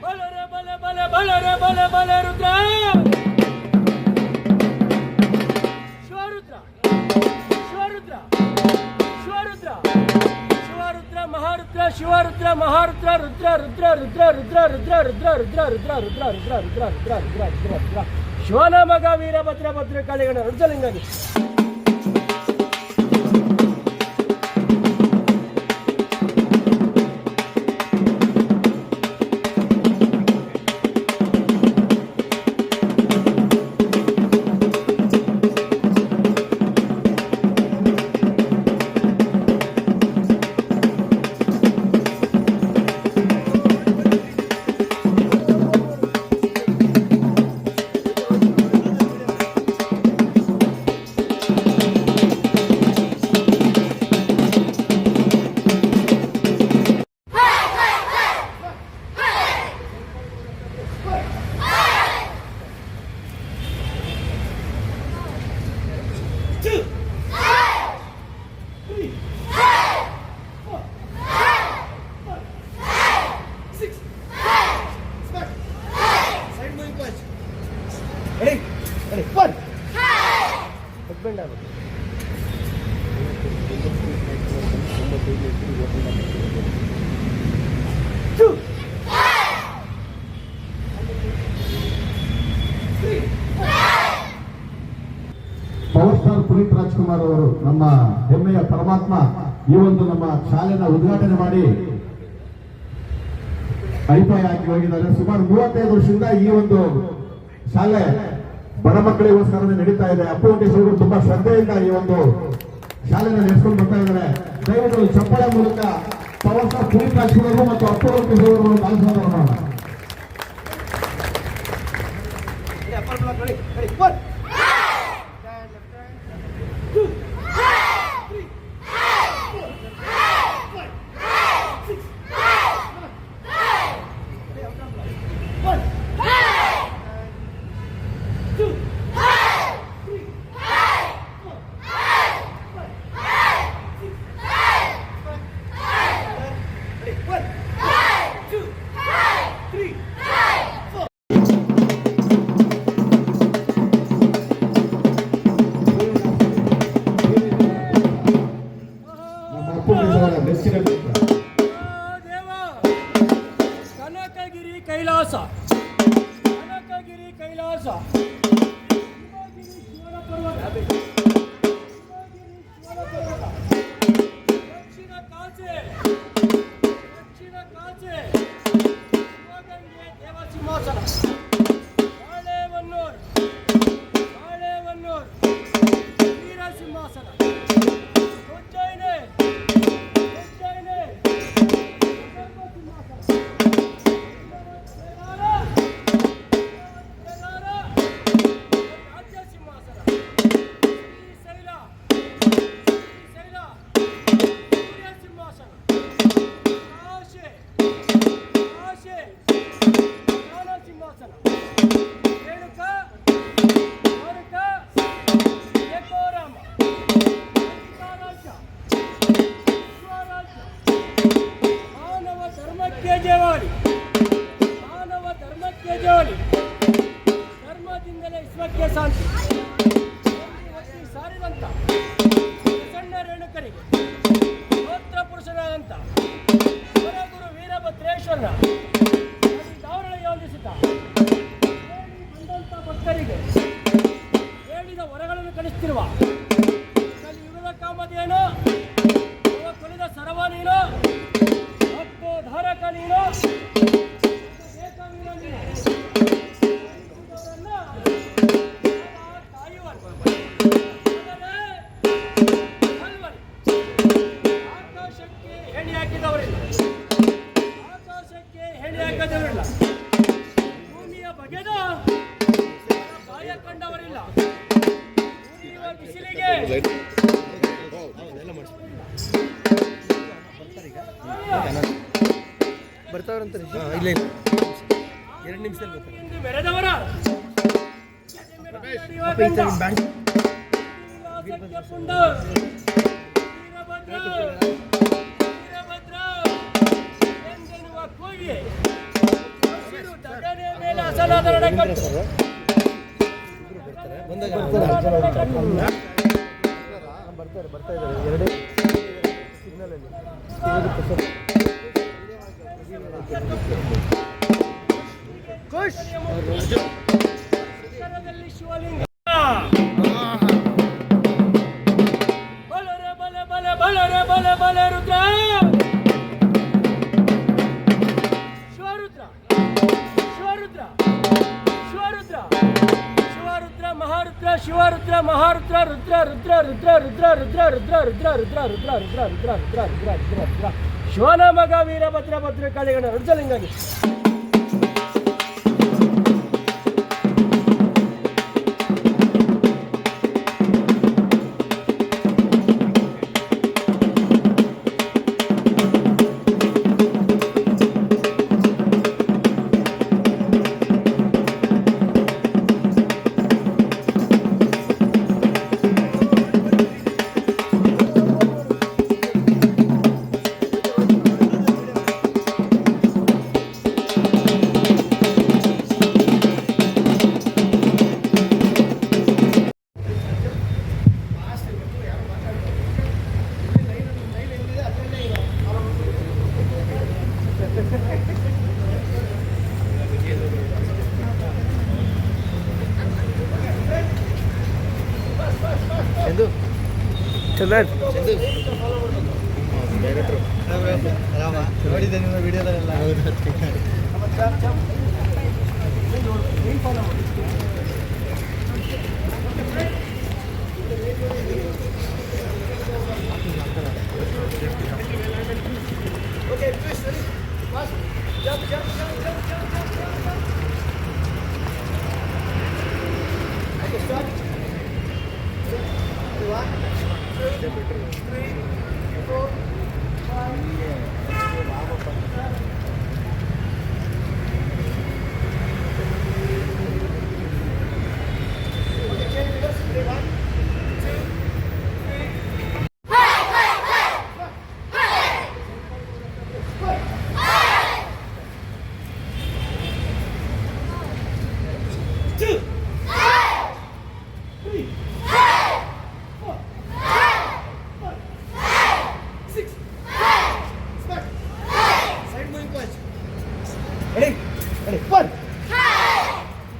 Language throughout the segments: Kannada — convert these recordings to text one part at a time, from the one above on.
ಬಲರೆ ಬಲೆ ಬಲೆ ಬಲರೆ ಬಲೆ ಬಲೆ ರುದ್ರ ಶಿವರುದ್ರ ಶಿವರುದ್ರ ಶಿವರುದ್ರ ಶಿವರುದ್ರ ಮಹಾರುದ್ರ ಶಿವರುದ್ರ ಮಹಾರುದ್ರ ರುದ್ರ ರುದ್ರ ರುದ್ರ ರುದ್ರ ರುದ್ರ ರುದ್ರ ರುದ್ರ ರುದ್ರ ರುದ್ರ ರುದ್ರ ರುದ್ರ ರುದ್ರ ರುದ್ರ ರುದ್ರ ರುದ್ರ ಶಿವನ ಮಗ ವೀರಭದ್ರ ಭದ್ರ ಕಾಳಿಗಣ ರುದ್ರಲಿಂಗಾಗಿ ಪವರ್ ಸ್ಟಾರ್ ಪುನೀತ್ ರಾಜ್ಕುಮಾರ್ ಅವರು ನಮ್ಮ ಹೆಮ್ಮೆಯ ಪರಮಾತ್ಮ ಈ ಒಂದು ನಮ್ಮ ಶಾಲೆನ ಉದ್ಘಾಟನೆ ಮಾಡಿ ಐಫೈ ಹಾಕಿ ಹೋಗಿದ್ದಾರೆ. ಸುಮಾರು 35 ವರ್ಷದಿಂದ ಈ ಒಂದು ಶಾಲೆ ಬಡ ಮಕ್ಕಳಿಗೋಸ್ಕರ ನಡೀತಾ ಇದೆ. ಅಪ್ಪು ವೆಂಕಟೇಶ್ವರು ತುಂಬಾ ಶ್ರದ್ಧೆಯಿಂದ ಈ ಒಂದು ಶಾಲೆನ ನಡೆಸ್ಕೊಂಡು ಬರ್ತಾ ಇದ್ದಾರೆ. ದಯವಿಟ್ಟು ಚಪ್ಪಳೆ ಮೂಲಕ ಪವರ್ ಸ್ಟಾರ್ ಪುನೀತ್ ರಾಜ್ಕುಮಾರ್ ಮತ್ತು ಅಪ್ಪು ವೆಂಕಟೇಶ್ವರು ಕಾಲಿಸೋಣ. ಕನಕಗಿರಿ ಕೈಲಾಸ ಕನಕಗಿರಿ ಕೈಲಾಸ ದಕ್ಷಿಣ ಕಾಚೆ ದಕ್ಷಿಣ ಕಾಚೆ ಶಿವಗಂಗೆ ದೇವಸಿಂಹಾಸನ ಬಾಳೆಹೊನ್ನೂರು ಬಾಳೆಹೊನ್ನೂರು ವೀರಸಿಂಹಾಸನ ಉಜ್ಜಯಿನಿ ಉಜ್ಜಯಿನಿ ಮಾನವ ಧರ್ಮಕ್ಕೆ ಜೋಲಿ ಧರ್ಮದಿಂದಲೇ ವಿಶ್ವಕ್ಕೆ ಶಾಂತಿ ಸಾರಿದಂತ ಸಣ್ಣ ರೇಣುಕರಿಗೆ ಗೋತ್ರ ಪುರುಷನಾದಂತ ಹೊರಗುರು ವೀರಭದ್ರೇಶ್ವರನ ದಾವರಣ ಯೋಜಿಸುತ್ತ ಬಂದಂತ ಭಕ್ತರಿಗೆ ಹೇಳಿದ ವರಗಳನ್ನು ಕಳಿಸ್ತಿರುವ ಕಲಿಯುಗದ ಕಾಮಧೇನು ಕೊಲಿದ ಸರವ ನೀನು ಮತ್ತು ಧಾರಕ ನೀನು ಆಕಾಶಕ್ಕೆ ಹೇಳಿ ಹಾಕಿದವರಿಲ್ಲ ಆಕಾಶಕ್ಕೆ ಹೇಳಿ ಹಾಕಿದವರಿಲ್ಲ ಭೂಮಿಯ ಬಗೆದ ಬಾಯ ಕಂಡವರಿಲ್ಲ ಬಿಸಿಲಿಗೆ ಬರ್ತಾವ್ರಂತ ಇಲ್ಲ ಇಲ್ಲ 2 ನಿಮಿಷದಲ್ಲಿ ಬರ್ತಾರೆ ಬೆರೆದವರ ವೀರಭದ್ರ ವೀರಭದ್ರ ಕಟ್ಟು. ಸರ್ ಬಂದಾಗ ಬರ್ತಾ ಇದ್ದಾರೆ ಎರಡೇ ಸಿಗ್ನಲಲ್ಲಿ ಖುಷ್ ಉತ್ತರದಲ್ಲಿ ಶಿವಲಿಂಗ. ಬಲರೆ ಬಲೆ ಬಲೆ ಬಲರೆ ಬಲೆ ಬಲೆ ರುದ್ರ ಶಿವರುದ್ರ ಶಿವರುದ್ರ ಶಿವರುದ್ರ ಶಿವರುದ್ರ ಮಹಾರುದ್ರ ಶಿವರುದ್ರ ಮಹಾರುದ್ರ ರುದ್ರ ರುದ್ರ ರುದ್ರ ರುದ್ರ ರುದ್ರ ರುದ್ರ ರುದ್ರ ರುದ್ರ ರುದ್ರ ರುದ್ರ ರುದ್ರ ರುದ್ರ ರುದ್ರ ರುದ್ರ ರುದ್ರ ಶಿವನ ಮಗ ವೀರಭದ್ರ ಭದ್ರ ಕಾಳಿಗಣ ರುದ್ರಲಿಂಗಾಗಿ. ಚಂದು ಚಂದನ್ ಡೈರೆಕ್ಟ್ರು ರಾಮ ನೋಡಿದ್ದೆ ನಿಮ್ಮ ವಿಡಿಯೋದಲ್ಲೆಲ್ಲ.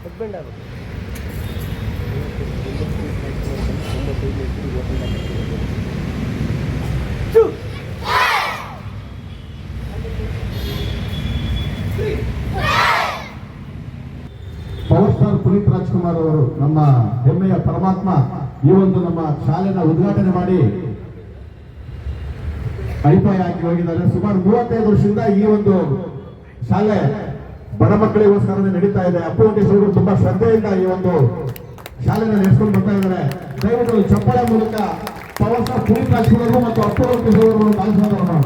ಹಸ್ಬೆಂಡ್ ಅದು ಪವರ್ ಸ್ಟಾರ್ ಪುನೀತ್ ರಾಜ್ಕುಮಾರ್ ಅವರು ನಮ್ಮ ಹೆಮ್ಮೆಯ ಪರಮಾತ್ಮ ಈ ಒಂದು ನಮ್ಮ ಶಾಲೆನ ಉದ್ಘಾಟನೆ ಮಾಡಿ ಐಪಾಯ ಹಾಕಿ ಹೋಗಿದ್ದಾರೆ. ಸುಮಾರು 35 ವರ್ಷದಿಂದ ಈ ಒಂದು ಶಾಲೆ ಬಡ ಮಕ್ಕಳಿಗೋಸ್ಕರನೇ ನಡೀತಾ ಇದೆ. ಅಪ್ಪು ವೆಂಕಟೇಶ್ವರು ತುಂಬಾ ಶ್ರದ್ಧೆಯಿಂದ ಈ ಒಂದು ಶಾಲೆನ ನಡೆಸ್ಕೊಂಡು ಬರ್ತಾ ಇದ್ದಾರೆ. ದಯವಿಟ್ಟು ಚಪ್ಪಾಳೆ ಮೂಲಕ ಪವರ್ ಸ್ಟಾರ್ ಪುನೀತ್ ರಾಜ್ಕುಮಾರ್ ಮತ್ತು ಅಪ್ಪು ವೆಂಕಟೇಶ್ವರು ಆಶೀರ್ವಾದ ಮಾಡೋಣ.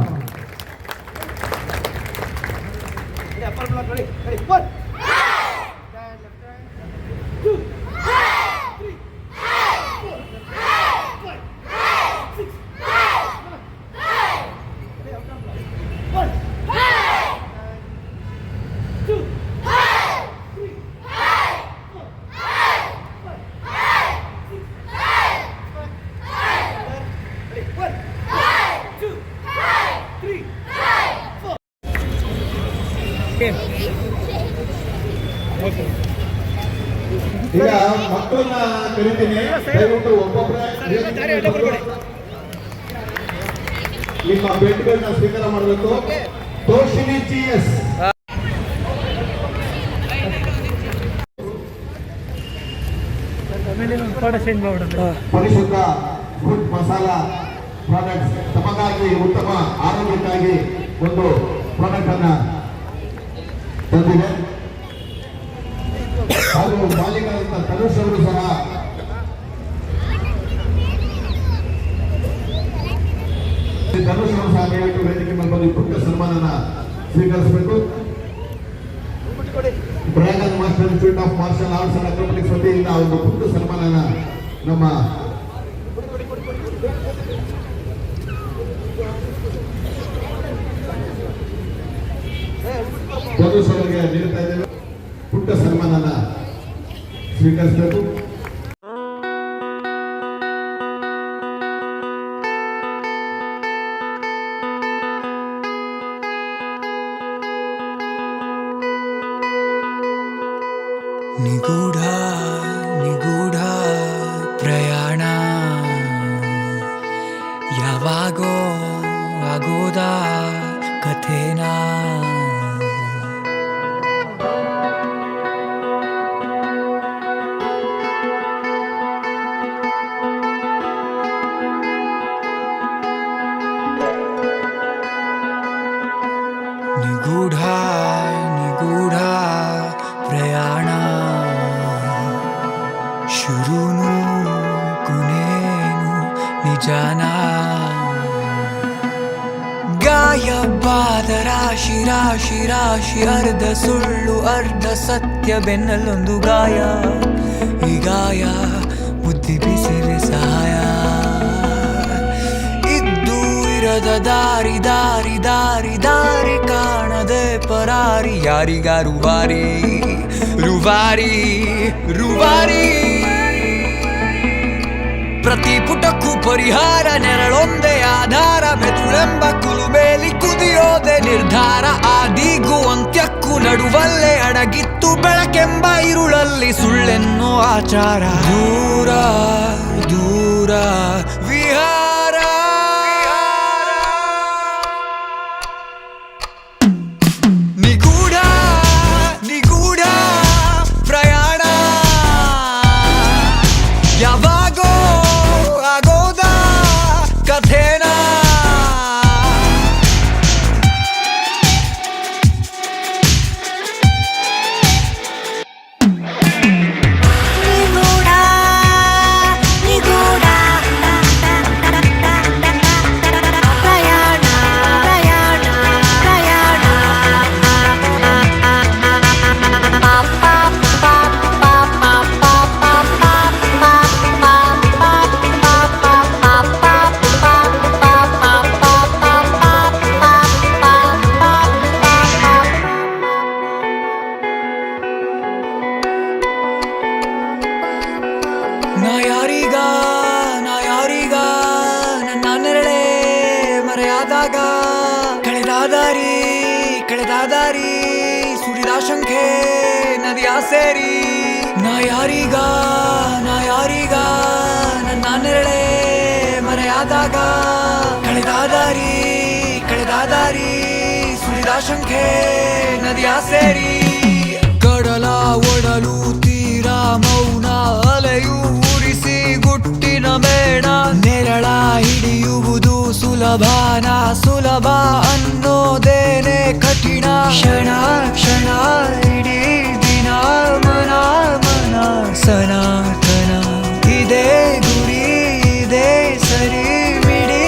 ಈಗ ಮಕ್ಕಳನ್ನ ಕರಿತೀನಿ, ದಯವಿಟ್ಟು ಒಬ್ಬೊಬ್ಬರೇ ನಿಮ್ಮ ಬೆಡ್ಗಳನ್ನ ಸ್ವೀಕಾರ ಮಾಡಬೇಕು. ತೋಷಿನಿ GS ಪರಿಶುದ್ಧ ಫುಡ್ ಮಸಾಲಾ ಪ್ರಾಡಕ್ಟ್ಸ್ ತಮಗಾಗಿ ಉತ್ತಮ ಆರೋಗ್ಯಕ್ಕಾಗಿ ಒಂದು ಪ್ರಾಡಕ್ಟ್ ಅನ್ನ ತಂದಿದೆ. ಹಾಗೂ ಮಾಲೀಕರಾದ ತನುಷ್ ಅವರು ಸಹ ದಯವಿಟ್ಟು ವೇದಿಕೆ ಮೇಲೆ ಬಂದು ಪುಟ್ಟ ಸನ್ಮಾನನ ಸ್ವೀಕರಿಸಬೇಕು. Dragon Master Institute of Martial Arts and Acrobatics ವತಿಯಿಂದ ಒಂದು ಪುಟ್ಟ ಸನ್ಮಾನನ ನಮ್ಮ ತನುಷ್ ಅವರಿಗೆ ನೀಡ್ತಾ ಇದ್ದೇವೆ. ಪುಟ್ಟ ಸನ್ಮಾನನ ಸ್ವೀಕರಿಸಬೇಕು. ನಿಗೂಢ ನಿಗೂಢ ಪ್ರಯಾಣ ಯಾವಾಗೋ ಆಗೋದ ಕಥೆನಾ ನಿಗೂಢ ನಿಗೂಢ ಪ್ರಯಾಣ ಶುರುನು ಕೊನೇನು ನಿಜಾನ ಗಾಯಬಾದ ರಾಶಿ ರಾಶಿ ರಾಶಿ ಅರ್ಧ ಸುಳ್ಳು ಅರ್ಧ ಸತ್ಯ ಬೆನ್ನಲ್ಲೊಂದು ಗಾಯ ಈ ಗಾಯ ಬುದ್ಧಿ ಬಿಸಿರೆ ಸಹಾಯ ಇದ್ದು ಇರದ ದಾರಿ ದಾರಿ ದಾರಿ ದಾರಿ ಕಾಣದೆ ಪರಾರಿ ಯಾರಿಗಾರು ವಾರಿ ರುವಾರಿ ರುವಾರಿ ಪ್ರತಿ ಪುಟಕ್ಕೂ ಪರಿಹಾರ ನೆರಳೊಂದೇ ಆಧಾರ ಮೆದುಳೆಂಬ ಕುಲುಮೇಲಿ ಕುದಿಯೋದೆ ನಿರ್ಧಾರ ಆದಿಗೂ ಅಂತ್ಯಕ್ಕೂ ನಡುವಲ್ಲೇ ಅಡಗಿತ್ತು ಬೆಳಕೆಂಬ ಇರುಳಲ್ಲಿ ಸುಳ್ಳೆನ್ನೋ ಆಚಾರ ದೂರ ದೂರ ವಿಹಾರ ನಿಗೂಢ ನಿಗೂಢ ಪ್ರಯಾಣ ಯಾವಾಗೋ ಆಗೋದ ಕಥೆನಾ ನಿಗೂಢ ನಿಗೂಢ ಪ್ರಯಾಣ ಪ್ರಯಾಣ ಪ್ರಯಾಣ ನಾ ಯಾರೀಗ ನನ್ನ ನೆರಳೆ ಮರೆಯಾದಾಗ ಕಳೆದ ದಾರಿ ಸುರಿದ ಶಂಖೆ ನದಿಯ ಸೇರಿ ನಾ ಯಾರೀಗ ನನ್ನ ನೆರಳೆ ಮರೆಯಾದಾಗ ಕಳೆದ ದಾರಿ ಸುರಿದ ಶಂಖೆ ನದಿಯ ಸೇರಿ ಕಡಲ ಒಡಲು ತೀರ ಮೌನ ಅಲೆಯು ಉರಿಸಿ ಗುಟ್ಟಿನ ಮೇಣ ನೆರಳ ಹಿಡಿಯುವುದು ಸುಲಭ ಅನ್ನೋದೇನೆ ಕಠಿಣ ಕ್ಷಣ ಕ್ಷಣ ಇಡೀ ದಿನ ಮನ ಸನಾತನ ಇದೇ ಗುರಿ ಇದೇ ಸರಿ ಮಿಡಿ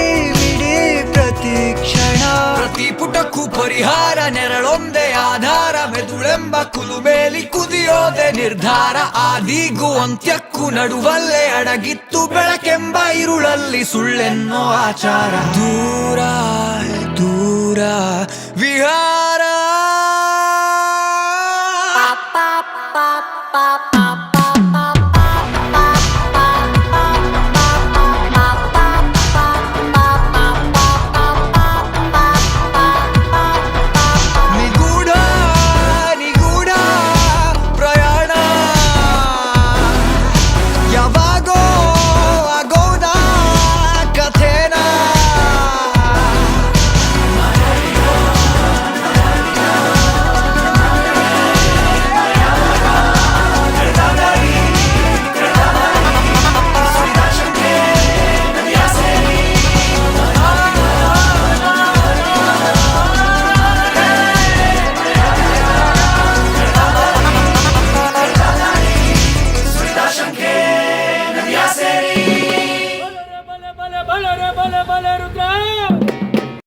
ಪ್ರತಿ ಕ್ಷಣ ಪ್ರತಿ ಪುಟಕ್ಕೂ ಪರಿಹಾರ ನೆರಳೊಂದೇ ಆಧಾರ ಮೆದುಳೆಂಬ ಕುಲುಮೇಲಿ ಕುದಿಯೋದೆ ನಿರ್ಧಾರ ಆದಿಗೂ ಅಂತ್ಯಕ್ಕೂ ನಡುವಲ್ಲೇ ಅಡಗಿತ್ತು ಬೆಳಕೆಂಬ ಇರುಳಲ್ಲಿ ಸುಳ್ಳೆನ್ನೋ ಆಚಾರ ದೂರ ದೂರ ವಿಹಾರ